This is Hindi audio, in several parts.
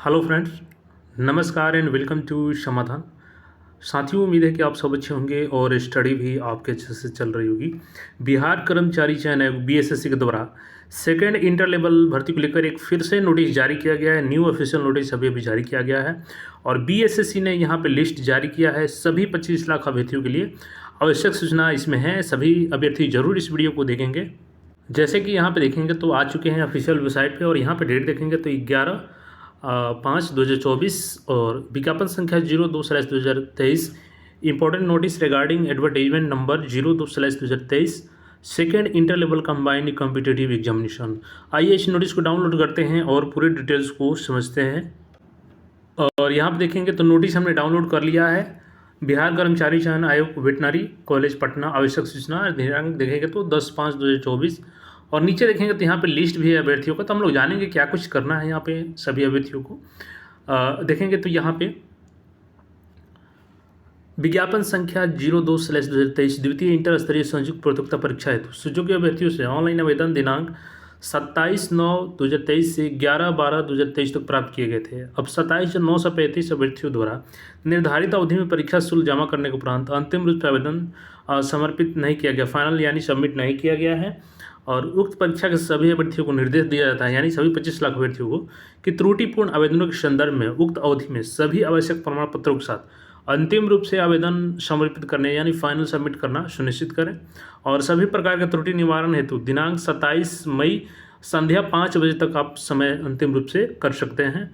हेलो फ्रेंड्स, नमस्कार एंड वेलकम टू समाधान। साथियों, उम्मीद है कि आप सब अच्छे होंगे और स्टडी भी आपके अच्छे से चल रही होगी। बिहार कर्मचारी चयन आयोग बीएसएससी के द्वारा सेकेंड इंटर लेवल भर्ती को लेकर एक फिर से नोटिस जारी किया गया है। न्यू ऑफिशियल नोटिस अभी जारी किया गया है और बीएसएससी ने यहाँ पे लिस्ट जारी किया है सभी 25 लाख अभ्यर्थियों के लिए। आवश्यक सूचना इसमें है, सभी अभ्यर्थी जरूर इस वीडियो को देखेंगे। जैसे कि यहाँ पे देखेंगे तो आ चुके हैं ऑफिशियल वेबसाइट पे और यहाँ पे डेट देखेंगे तो 11/5/2024 और विज्ञापन संख्या 02/2023। Important notice regarding advertisement number 02/2023 second inter level combined competitive examination. आइए इस नोटिस को डाउनलोड करते हैं और पूरे डिटेल्स को समझते हैं। और यहाँ पर देखेंगे तो नोटिस हमने डाउनलोड कर लिया है। बिहार कर्मचारी चयन आयोग वेटनरी कॉलेज पटना। आवश्यक सूचना दिनांक देखेंगे तो 10/5/2024 और नीचे देखेंगे तो यहाँ पे लिस्ट भी है अभ्यर्थियों का। तो हम लोग जानेंगे क्या कुछ करना है यहाँ पे सभी अभ्यर्थियों को। देखेंगे तो यहाँ पे विज्ञापन संख्या 02/2023 द्वितीय इंटर स्तरीय संयुक्त प्रतियोगिता परीक्षा हेतु सुयोग्य अभ्यर्थियों से ऑनलाइन आवेदन दिनांक 27/9/2023 से 11/12/2023 तक प्राप्त किए गए थे। अब 27/9/35 अभ्यर्थियों द्वारा निर्धारित अवधि में परीक्षा शुल्क जमा करने के उपरांत अंतिम रूप से आवेदन समर्पित नहीं किया गया, फाइनल यानी सबमिट नहीं किया गया है। और उक्त परीक्षा के सभी अभ्यर्थियों को निर्देश दिया जाता है, यानी सभी 25 लाख अभ्यर्थियों को, कि त्रुटिपूर्ण आवेदनों के संदर्भ में उक्त अवधि में सभी आवश्यक प्रमाण पत्रों के साथ अंतिम रूप से आवेदन समर्पित करने यानी फाइनल सबमिट करना सुनिश्चित करें। और सभी प्रकार के त्रुटि निवारण हेतु दिनांक 27 मई संध्या 5 बजे तक आप समय अंतिम रूप से कर सकते हैं।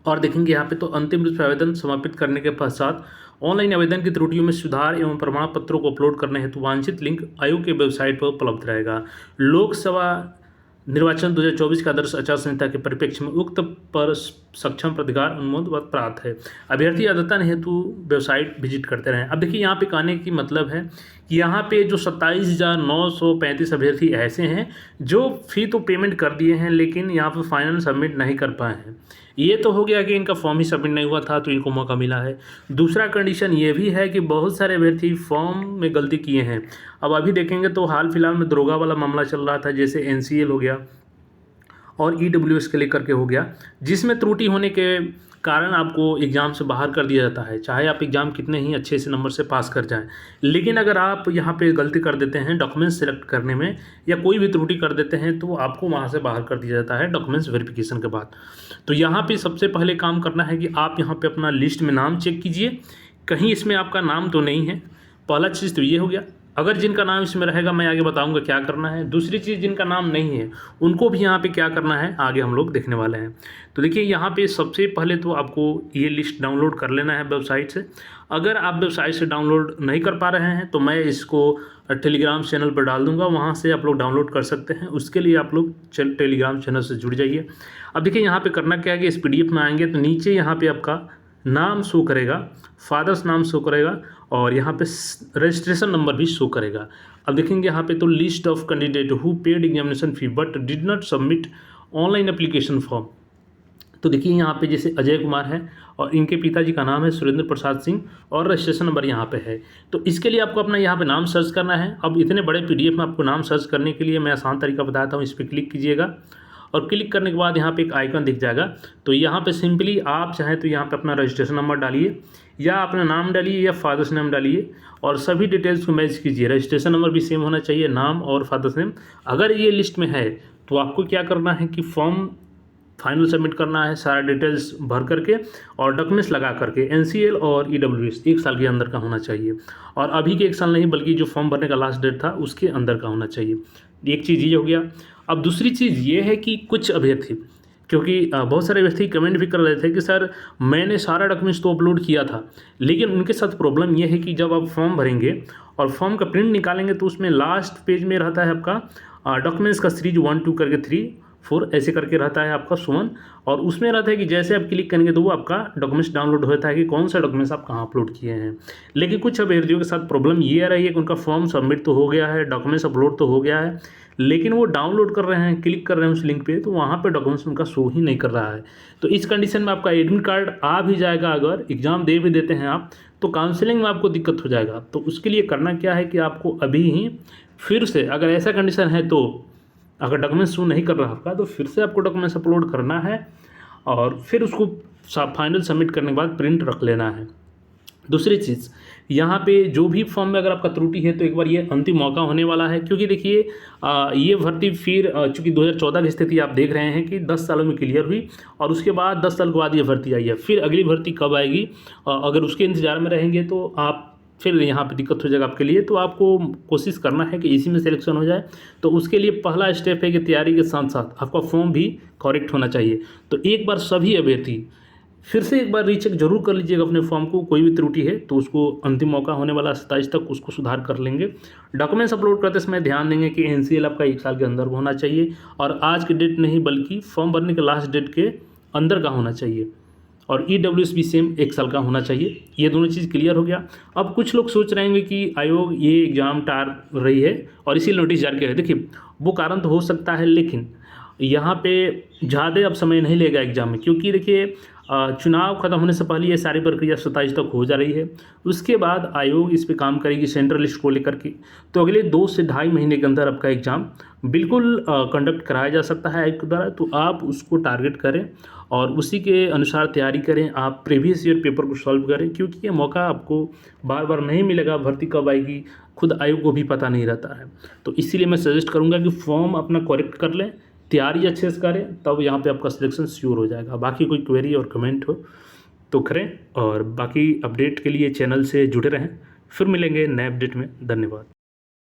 और देखेंगे यहाँ पे तो अंतिम रूप से आवेदन समर्पित करने के पश्चात ऑनलाइन आवेदन की त्रुटियों में सुधार एवं प्रमाण पत्रों को अपलोड करने हेतु वांछित लिंक आयोग के वेबसाइट पर उपलब्ध रहेगा। लोकसभा निर्वाचन 2024 का आदर्श आचार संहिता के परिप्रेक्ष्य में उक्त पर सक्षम प्राधिकार अनुमोदन प्राप्त है। अभ्यर्थी अद्यतन हेतु वेबसाइट विजिट करते रहें। अब देखिए यहाँ पे कहने की मतलब है कि यहाँ पे जो 27,935 अभ्यर्थी ऐसे हैं जो फी तो पेमेंट कर दिए हैं लेकिन यहाँ पे फाइनल सबमिट नहीं कर पाए हैं। ये तो हो गया कि इनका फॉर्म ही सबमिट नहीं हुआ था तो इनको मौका मिला है। दूसरा कंडीशन ये भी है कि बहुत सारे अभ्यर्थी फॉर्म में गलती किए हैं। अब अभी देखेंगे तो हाल फिलहाल में दरोगा वाला मामला चल रहा था, जैसे एनसीएल हो गया और ईडब्ल्यूएस के लेकर के हो गया, जिसमें त्रुटि होने के कारण आपको एग्ज़ाम से बाहर कर दिया जाता है, चाहे आप एग्ज़ाम कितने ही अच्छे से नंबर से पास कर जाएं। लेकिन अगर आप यहाँ पे गलती कर देते हैं डॉक्यूमेंट्स सेलेक्ट करने में या कोई भी त्रुटि कर देते हैं तो आपको वहाँ से बाहर कर दिया जाता है डॉक्यूमेंट्स वेरिफिकेशन के बाद। तो यहाँ पे सबसे पहले काम करना है कि आप यहाँ पे अपना लिस्ट में नाम चेक कीजिए, कहीं इसमें आपका नाम तो नहीं है। पहला चीज़ तो ये हो गया। अगर जिनका नाम इसमें रहेगा मैं आगे बताऊंगा क्या करना है। दूसरी चीज़, जिनका नाम नहीं है उनको भी यहाँ पे क्या करना है आगे हम लोग देखने वाले हैं। तो देखिए यहाँ पे सबसे पहले तो आपको ये लिस्ट डाउनलोड कर लेना है वेबसाइट से। अगर आप वेबसाइट से डाउनलोड नहीं कर पा रहे हैं तो मैं इसको टेलीग्राम चैनल पर डाल दूंगा, वहाँ से आप लोग डाउनलोड कर सकते हैं। उसके लिए आप लोग टेलीग्राम चैनल से जुड़ जाइए। अब देखिए यहाँ पर करना क्या है कि इस PDF में आएंगे तो नीचे यहाँ पर आपका नाम शो करेगा, फादर्स नाम शो करेगा और यहाँ पे रजिस्ट्रेशन नंबर भी शो करेगा। अब देखेंगे यहाँ पे तो list of candidate who paid examination fee but did not submit online application form. तो देखिए यहाँ पे जैसे अजय कुमार है और इनके पिताजी का नाम है सुरेंद्र प्रसाद सिंह और रजिस्ट्रेशन नंबर यहाँ पे है। तो इसके लिए आपको अपना यहाँ पे नाम सर्च करना है। अब इतने बड़े PDF में आपको नाम सर्च करने के लिए मैं आसान तरीका बताता हूँ। इस पर क्लिक कीजिएगा और क्लिक करने के बाद यहाँ पे एक आइकन दिख जाएगा। तो यहाँ पे सिंपली आप चाहें तो यहाँ पे अपना रजिस्ट्रेशन नंबर डालिए या अपना नाम डालिए या फादर्स नेम डालिए और सभी डिटेल्स को मैच कीजिए। रजिस्ट्रेशन नंबर भी सेम होना चाहिए, नाम और फादर्स नेम। अगर ये लिस्ट में है तो आपको क्या करना है कि फॉर्म फाइनल सबमिट करना है, सारा डिटेल्स भर करके और डॉक्यूमेंट्स लगा करके। NCL और EWS 1 साल के अंदर का होना चाहिए और अभी के 1 साल नहीं बल्कि जो फॉर्म भरने का लास्ट डेट था उसके अंदर का होना चाहिए। एक चीज़ ये हो गया। अब दूसरी चीज़ ये है कि कुछ अभ्यर्थी, क्योंकि बहुत सारे अभ्यर्थी कमेंट भी कर रहे थे कि सर मैंने सारा डॉक्यूमेंट्स तो अपलोड किया था, लेकिन उनके साथ प्रॉब्लम ये है कि जब आप फॉर्म भरेंगे और फॉर्म का प्रिंट निकालेंगे तो उसमें लास्ट पेज में रहता है आपका डॉक्यूमेंट्स का सीरीज 1 2 करके 3 4 ऐसे करके रहता है आपका सुमन, और उसमें रहता है कि जैसे आप क्लिक करेंगे तो वो आपका डॉक्यूमेंट्स डाउनलोड होता है कि कौन सा डॉक्यूमेंट्स आप कहाँ अपलोड किए हैं। लेकिन कुछ अभ्यर्थियों के साथ प्रॉब्लम ये आ रही है कि उनका फॉर्म सबमिट तो हो गया है, डॉक्यूमेंट्स अपलोड तो हो गया है, लेकिन वो डाउनलोड कर रहे हैं, क्लिक कर रहे हैं उस लिंक पे तो वहाँ पे डॉक्यूमेंट्स उनका शो ही नहीं कर रहा है। तो इस कंडीशन में आपका एडमिट कार्ड आ भी जाएगा, अगर एग्ज़ाम दे भी देते हैं आप तो काउंसलिंग में आपको दिक्कत हो जाएगा। तो उसके लिए करना क्या है कि आपको अभी ही फिर से, अगर ऐसा कंडीशन है तो अगर डॉक्यूमेंट्स शो नहीं कर रहा आपका तो फिर से आपको डॉक्यूमेंट्स अपलोड करना है और फिर उसको फाइनल सबमिट करने के बाद प्रिंट रख लेना है। दूसरी चीज़, यहाँ पे जो भी फॉर्म में अगर आपका त्रुटि है तो एक बार ये अंतिम मौका होने वाला है, क्योंकि देखिए ये भर्ती फिर चूँकि 2014 की स्थिति आप देख रहे हैं कि 10 सालों में क्लियर हुई और उसके बाद 10 साल के बाद ये भर्ती आई है। फिर अगली भर्ती कब आएगी, अगर उसके इंतज़ार में रहेंगे तो आप फिर यहाँ पे दिक्कत हो जाएगा आपके लिए। तो आपको कोशिश करना है कि इसी में सिलेक्शन हो जाए। तो उसके लिए पहला स्टेप है कि तैयारी के साथ साथ आपका फॉर्म भी करेक्ट होना चाहिए। तो एक बार सभी अभ्यर्थी फिर से एक बार रीचेक जरूर कर लीजिएगा अपने फॉर्म को, कोई भी त्रुटि है तो उसको अंतिम मौका होने वाला 27 तक उसको सुधार कर लेंगे। डॉक्यूमेंट्स अपलोड करते समय ध्यान देंगे कि एनसीएल आपका 1 साल के अंदर होना चाहिए और आज की डेट नहीं बल्कि फॉर्म भरने के लास्ट डेट के अंदर का होना चाहिए, और ईडब्ल्यूएस भी सेम 1 साल का होना चाहिए। ये दोनों चीज़ क्लियर हो गया। अब कुछ लोग सोच रहे होंगे कि आयोग ये एग्ज़ाम टाल रही है और इसीलिए नोटिस जारी किया है। देखिए वो कारण तो हो सकता है, लेकिन यहाँ पे ज़्यादा अब समय नहीं लेगा एग्ज़ाम में, क्योंकि देखिए चुनाव खत्म होने से पहले ये सारी प्रक्रिया 27 तक हो जा रही है। उसके बाद आयोग इस पे काम करेगी सेंट्रल लिस्ट को लेकर के। तो अगले 2 से ढाई महीने के अंदर आपका एग्ज़ाम बिल्कुल कंडक्ट कराया जा सकता है आयोग के द्वारा। तो आप उसको टारगेट करें और उसी के अनुसार तैयारी करें। आप प्रीवियस ईयर पेपर को सॉल्व करें, क्योंकि ये मौका आपको बार बार नहीं मिलेगा। भर्ती कब आएगी खुद आयोग को भी पता नहीं रहता है। तो इसीलिए मैं सजेस्ट करूँगा कि फॉर्म अपना करेक्ट कर लें, तैयारी अच्छे से करें, तब यहाँ पे आपका सिलेक्शन श्योर हो जाएगा। बाकी कोई क्वेरी और कमेंट हो तो करें, और बाकी अपडेट के लिए चैनल से जुड़े रहें। फिर मिलेंगे नए अपडेट में। धन्यवाद।